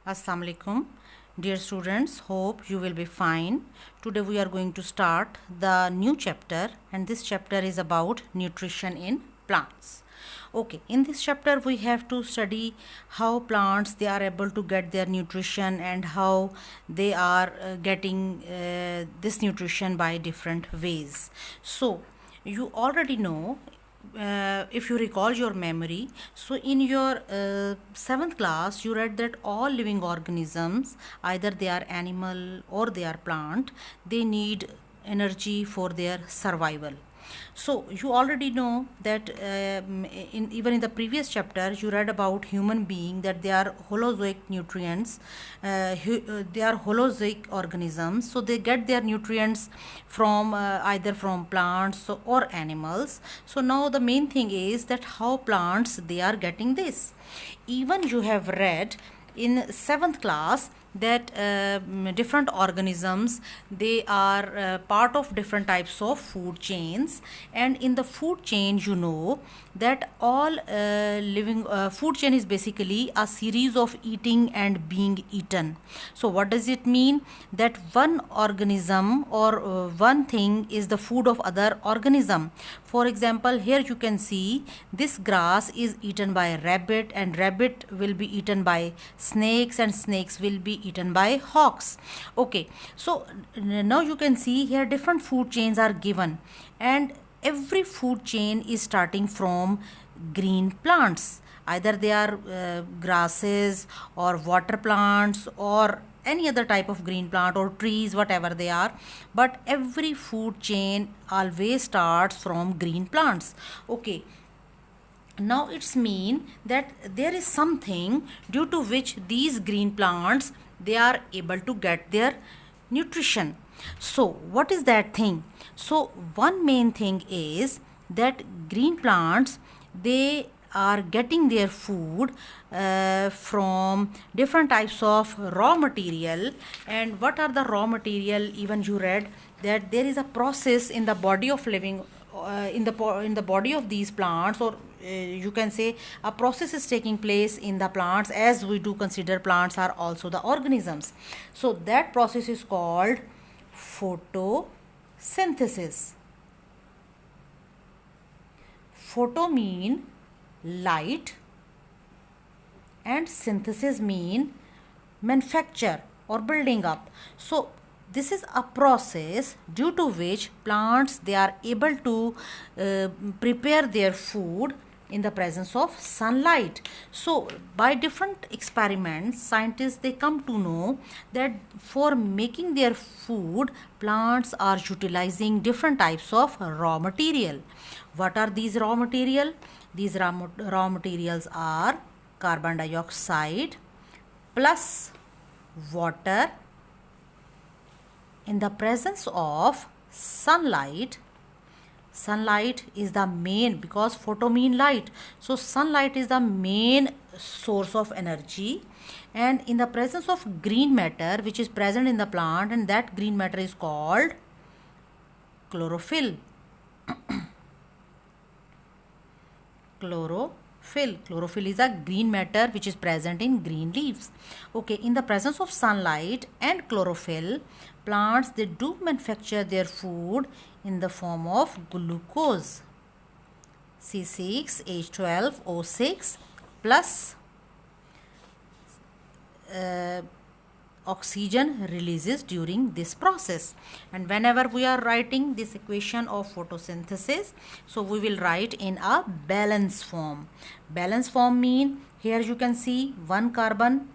Assalamu alaikum. Dear students, hope you will be fine. Today we are going to start the new chapter, and this chapter is about nutrition in plants. Okay, in this chapter we have to study how plants they are able to get their nutrition and how they are getting this nutrition by different ways. So you already know, if you recall your memory, so in your seventh class you read that all living organisms, either they are animal or they are plant, they need energy for their survival. So you already know that even in the previous chapter you read about human being, that they are holozoic nutrients. They are holozoic organisms, so they get their nutrients from either from plants or animals. So now the main thing is that how plants they are getting this. Even you have read in seventh class that different organisms they are part of different types of food chains, and in the food chain you know that all living food chain is basically a series of eating and being eaten. So what does it mean? That one organism or one thing is the food of other organism. For example, here you can see this grass is eaten by a rabbit, and rabbit will be eaten by snakes, and snakes will be eaten by hawks. Okay, so now you can see here different food chains are given, and every food chain is starting from green plants. Either they are grasses or water plants or any other type of green plant or trees, whatever they are, but every food chain always starts from green plants. Okay, now it's mean that there is something due to which these green plants they are able to get their nutrition. So what is that thing? So one main thing is that green plants they are getting their food from different types of raw material. And what are the raw material? Even you read that there is a process in the body of living in the body of these plants, or you can say a process is taking place in the plants, as we do consider plants are also the organisms. So that process is called photosynthesis. Photo mean light and synthesis mean manufacture or building up. So this is a process due to which plants they are able to prepare their food in the presence of sunlight. So by different experiments scientists they come to know that for making their food plants are utilizing different types of raw material. What are these raw material? These raw materials are carbon dioxide plus water in the presence of sunlight. Sunlight is the main, because photo mean light, so sunlight is the main source of energy, and in the presence of green matter which is present in the plant, and that green matter is called chlorophyll. Chlorophyll is a green matter which is present in green leaves. Okay, in the presence of sunlight and chlorophyll, plants they do manufacture their food in the form of glucose, C6H12O6 plus oxygen releases during this process. And whenever we are writing this equation of photosynthesis, so we will write in a balance form. Balance form mean here you can see one carbon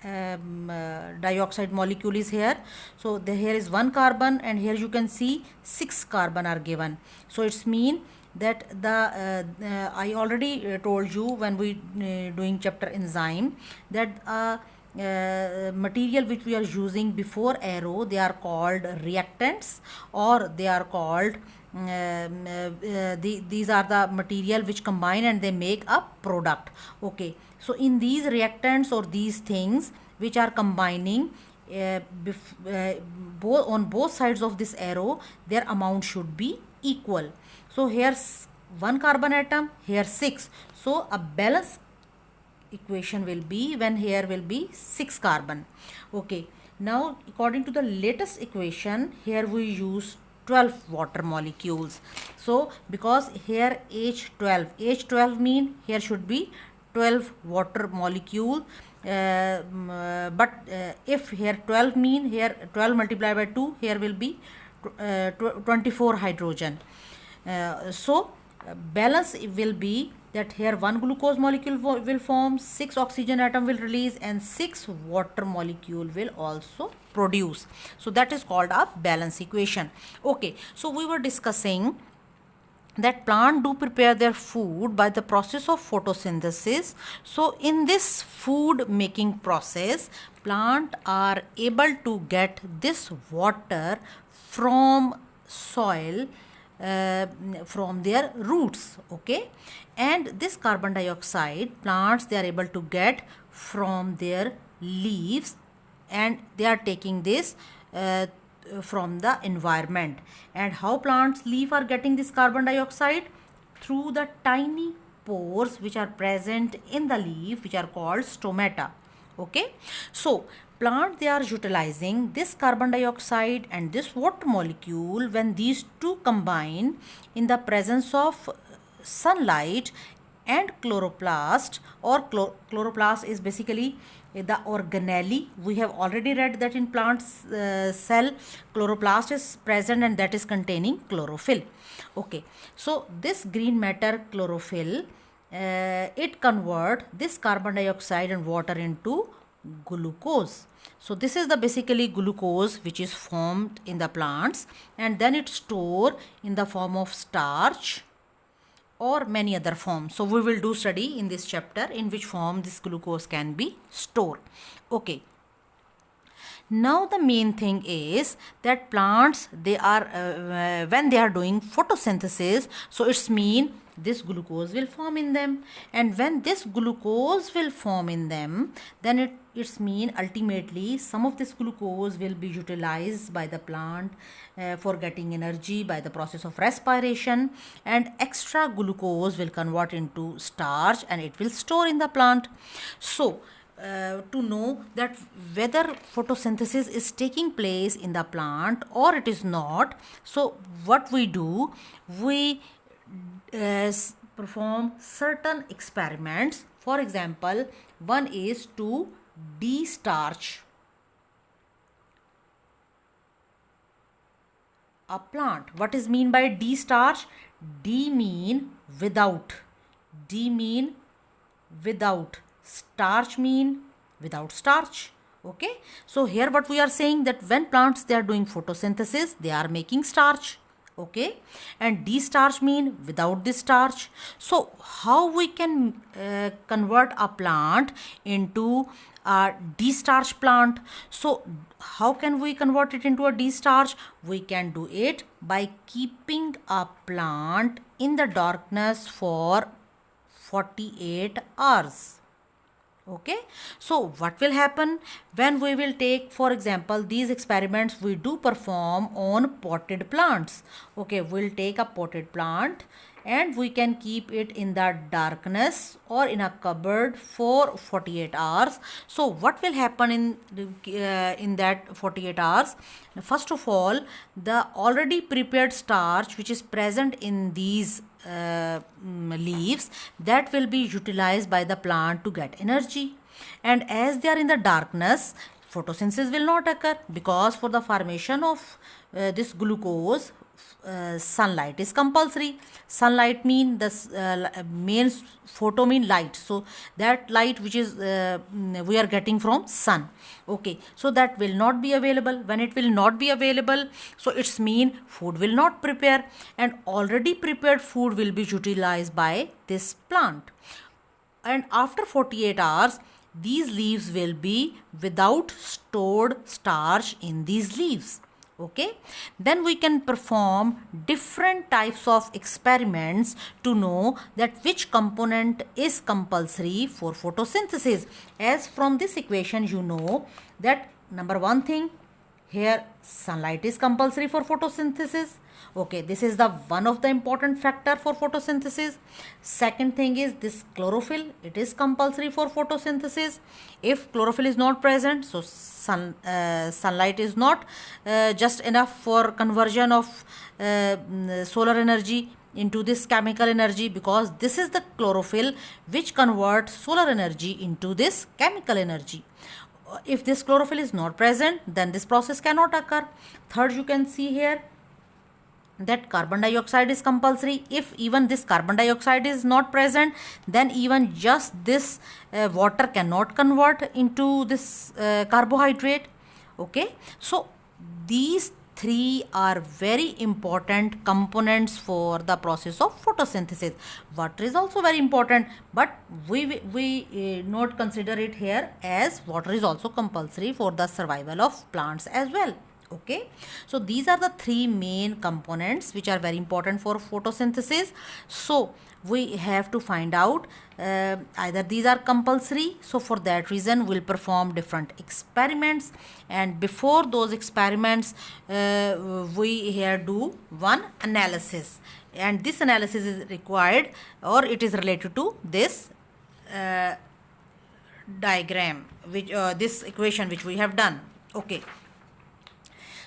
dioxide molecule is here, so here is one carbon, and here you can see 6 carbon are given. So it's mean that the I already told you when we doing chapter enzyme that material which we are using before arrow they are called reactants, or they are called these are the material which combine and they make a product. Okay, so in these reactants or these things which are combining on both sides of this arrow, their amount should be equal. So here's one carbon atom, here 6, so a balance equation will be when here will be 6 carbon. Okay, now according to the latest equation, here we use 12 water molecules. So because here H12 mean here should be 12 water molecule, but if here 12 mean here 12 multiplied by 2, here will be 24 hydrogen. So balance will be that here one glucose molecule will form, 6 oxygen atom will release, and 6 water molecule will also produce. So that is called a balance equation. Okay, so we were discussing that plant do prepare their food by the process of photosynthesis. So in this food making process, plant are able to get this water from soil, from their roots. Okay, and this carbon dioxide plants they are able to get from their leaves, and they are taking this from the environment. And how plants leaf are getting this carbon dioxide? Through the tiny pores which are present in the leaf, which are called stomata. Okay, so plant they are utilizing this carbon dioxide and this water molecule. When these two combine in the presence of sunlight and chloroplast, or chloroplast is basically the organelle. We have already read that in plants cell chloroplast is present, and that is containing chlorophyll. Okay, so this green matter chlorophyll, it convert this carbon dioxide and water into glucose. So this is the basically glucose which is formed in the plants, and then it's stored in the form of starch or many other forms. So we will do study in this chapter in which form this glucose can be stored. Okay, now the main thing is that plants they are when they are doing photosynthesis, so it's mean this glucose will form in them, and when this glucose will form in them, then it's mean ultimately some of this glucose will be utilized by the plant for getting energy by the process of respiration, and extra glucose will convert into starch and it will store in the plant. So to know that whether photosynthesis is taking place in the plant or it is not, so what we do, we perform certain experiments. For example, one is to de-starch a plant. What is mean by de-starch? D mean without, D mean without, starch mean without starch. Okay, so here what we are saying that when plants they are doing photosynthesis, they are making starch. Okay, and de-starch mean without this starch. So how we can convert a plant into a de-starch plant? So how can we convert it into a de-starch? We can do it by keeping a plant in the darkness for 48 hours. Okay, so what will happen when we will take, for example, these experiments we do perform on potted plants. Okay, we'll take a potted plant and we can keep it in the darkness or in a cupboard for 48 hours. So what will happen in that 48 hours? First of all, the already prepared starch which is present in these leaves, that will be utilized by the plant to get energy. And as they are in the darkness, photosynthesis will not occur, because for the formation of this glucose, sunlight is compulsory. Sunlight mean the main photo mean light, so that light which is we are getting from sun. Okay, so that will not be available. When it will not be available, so it's mean food will not prepare, and already prepared food will be utilized by this plant. And after 48 hours, these leaves will be without stored starch in these leaves. Okay, then we can perform different types of experiments to know that which component is compulsory for photosynthesis. As from this equation you know that number one thing, here sunlight is compulsory for photosynthesis. Okay, this is the one of the important factor for photosynthesis. Second thing is this chlorophyll, it is compulsory for photosynthesis. If chlorophyll is not present, so sunlight is not just enough for conversion of solar energy into this chemical energy, because this is the chlorophyll which converts solar energy into this chemical energy. If this chlorophyll is not present, then this process cannot occur. Third, you can see here that carbon dioxide is compulsory. If even this carbon dioxide is not present, then even just this water cannot convert into this carbohydrate. Okay, so these three are very important components for the process of photosynthesis. Water is also very important, but we not consider it here, as water is also compulsory for the survival of plants as well. Okay, so these are the three main components which are very important for photosynthesis. So we have to find out either these are compulsory. So for that reason we'll perform different experiments, and before those experiments we here do one analysis, and this analysis is required, or it is related to this diagram, which this equation which we have done. Okay,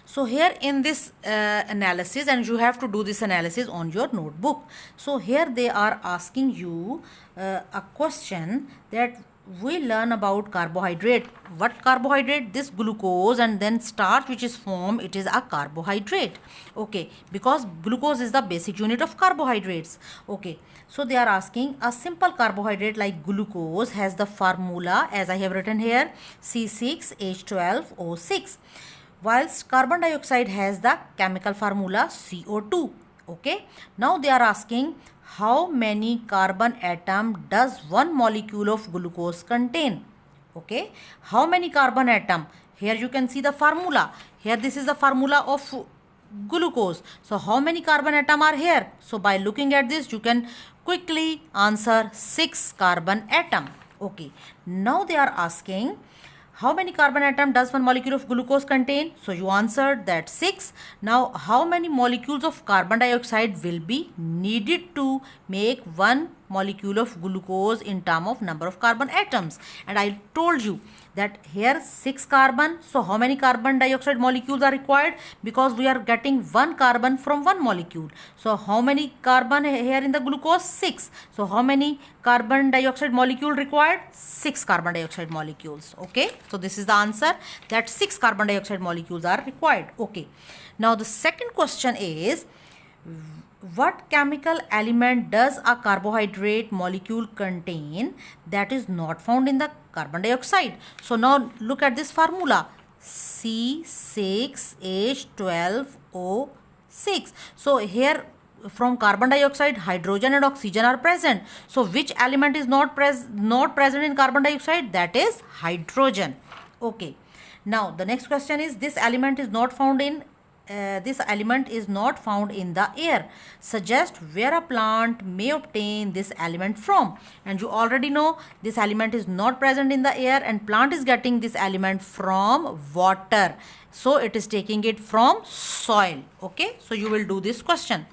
so here in this analysis, and you have to do this analysis on your notebook. So here they are asking you a question that we learn about carbohydrate. What carbohydrate? This glucose and then starch which is formed, it is a carbohydrate. Okay, because glucose is the basic unit of carbohydrates. Okay, so they are asking a simple carbohydrate like glucose has the formula as I have written here, C6H12O6, whilst carbon dioxide has the chemical formula CO2. Okay, now they are asking how many carbon atom does one molecule of glucose contain. Okay, how many carbon atom? Here you can see the formula. Here this is the formula of glucose. So how many carbon atom are here? So by looking at this you can quickly answer 6 carbon atom. Okay, now they are asking how many carbon atom does one molecule of glucose contain? So you answered that 6. Now how many molecules of carbon dioxide will be needed to make one molecule of glucose in terms of number of carbon atoms? And I told you that here 6 carbon. So how many carbon dioxide molecules are required? Because we are getting 1 carbon from one molecule. So how many carbon here in the glucose? 6. So how many carbon dioxide molecule required? 6 carbon dioxide molecules. Okay, so this is the answer, that 6 carbon dioxide molecules are required. Okay, now the second question is, what chemical element does a carbohydrate molecule contain that is not found in the carbon dioxide? So now look at this formula, C6H12O6. So here from carbon dioxide, hydrogen and oxygen are present. So which element is not present in carbon dioxide? That is hydrogen. Okay, now the next question is, this element is not found in the air. Suggest where a plant may obtain this element from. And you already know this element is not present in the air, and plant is getting this element from water. So it is taking it from soil. Okay, so you will do this question.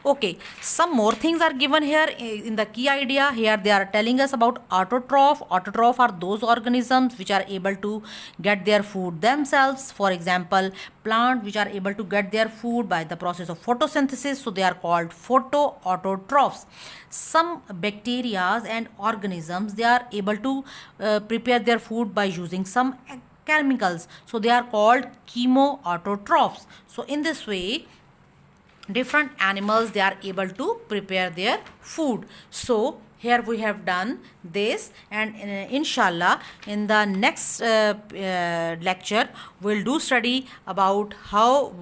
Okay, some more things are given here in the key idea. Here they are telling us about autotroph. Autotroph are those organisms which are able to get their food themselves. For example, plant which are able to get their food by the process of photosynthesis. So they are called photoautotrophs. Some bacteria and organisms, they are able to prepare their food by using some chemicals. So they are called chemoautotrophs. So in this way, different animals, they are able to prepare their food. So here we have done this, and inshallah in the next lecture we'll do study about how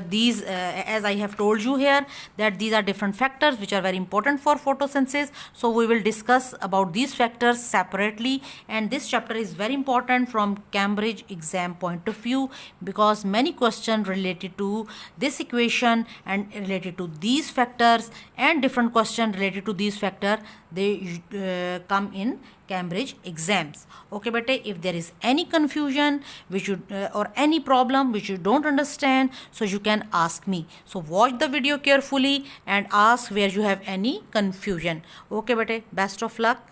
these as I have told you here, that these are different factors which are very important for photosynthesis. So we will discuss about these factors separately, and this chapter is very important from Cambridge exam point of view, because many questions related to this equation and related to these factors, and different questions related to these factors, they come in Cambridge exams. Okay, but if there is any confusion which you or any problem which you don't understand, so you can ask me. So watch the video carefully and ask where you have any confusion. Okay, but best of luck.